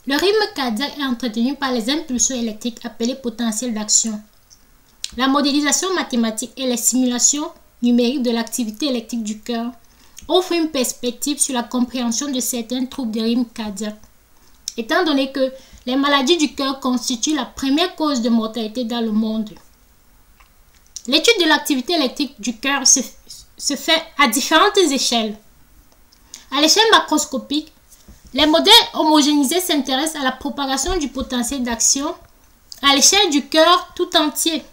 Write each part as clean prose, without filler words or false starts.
Le rythme cardiaque est entretenu par les impulsions électriques appelées potentiels d'action. La modélisation mathématique et les simulations numériques de l'activité électrique du cœur offrent une perspective sur la compréhension de certains troubles de rythme cardiaque, étant donné que les maladies du cœur constituent la première cause de mortalité dans le monde. L'étude de l'activité électrique du cœur se fait à différentes échelles. À l'échelle macroscopique, les modèles homogénéisés s'intéressent à la propagation du potentiel d'action à l'échelle du cœur tout entier.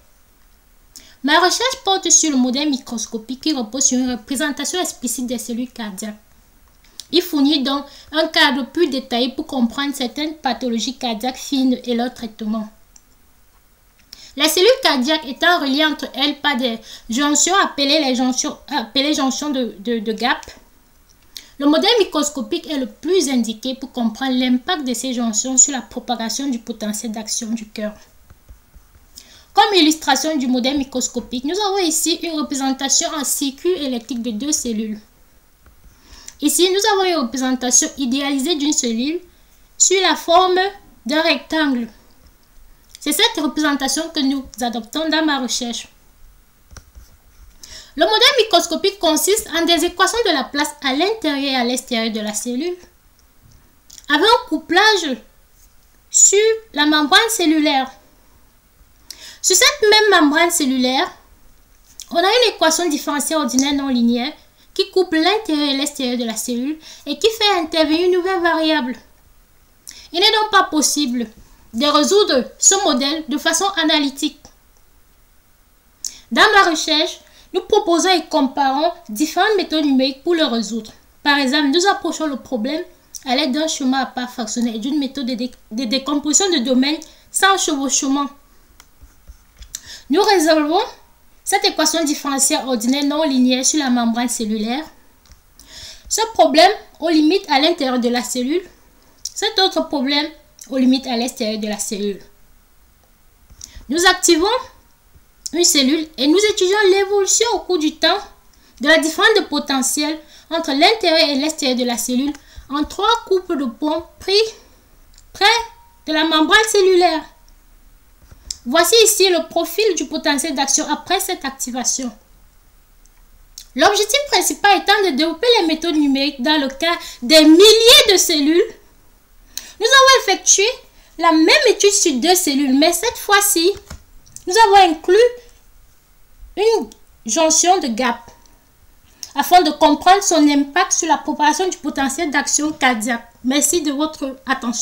Ma recherche porte sur le modèle microscopique qui repose sur une représentation explicite des cellules cardiaques. Il fournit donc un cadre plus détaillé pour comprendre certaines pathologies cardiaques fines et leur traitement. Les cellules cardiaques étant reliées entre elles par des jonctions appelées jonctions de Gap, le modèle microscopique est le plus indiqué pour comprendre l'impact de ces jonctions sur la propagation du potentiel d'action du cœur. Comme illustration du modèle microscopique, nous avons ici une représentation en circuit électrique de deux cellules. Ici, nous avons une représentation idéalisée d'une cellule sur la forme d'un rectangle. C'est cette représentation que nous adoptons dans ma recherche. Le modèle microscopique consiste en des équations de la place à l'intérieur et à l'extérieur de la cellule, avec un couplage sur la membrane cellulaire. Sur cette même membrane cellulaire, on a une équation différentielle ordinaire non linéaire qui couple l'intérieur et l'extérieur de la cellule et qui fait intervenir une nouvelle variable. Il n'est donc pas possible de résoudre ce modèle de façon analytique. Dans ma recherche, nous proposons et comparons différentes méthodes numériques pour le résoudre. Par exemple, nous approchons le problème à l'aide d'un schéma à part fractionné et d'une méthode de décomposition de domaines sans chevauchement. Nous résolvons cette équation différentielle ordinaire non linéaire sur la membrane cellulaire. Ce problème aux limites à l'intérieur de la cellule. Cet autre problème aux limites à l'extérieur de la cellule. Nous activons une cellule et nous étudions l'évolution au cours du temps de la différence de potentiel entre l'intérieur et l'extérieur de la cellule en trois couples de points pris près de la membrane cellulaire. Voici ici le profil du potentiel d'action après cette activation. L'objectif principal étant de développer les méthodes numériques dans le cas des milliers de cellules. Nous avons effectué la même étude sur deux cellules, mais cette fois-ci, nous avons inclus une jonction de Gap afin de comprendre son impact sur la propagation du potentiel d'action cardiaque. Merci de votre attention.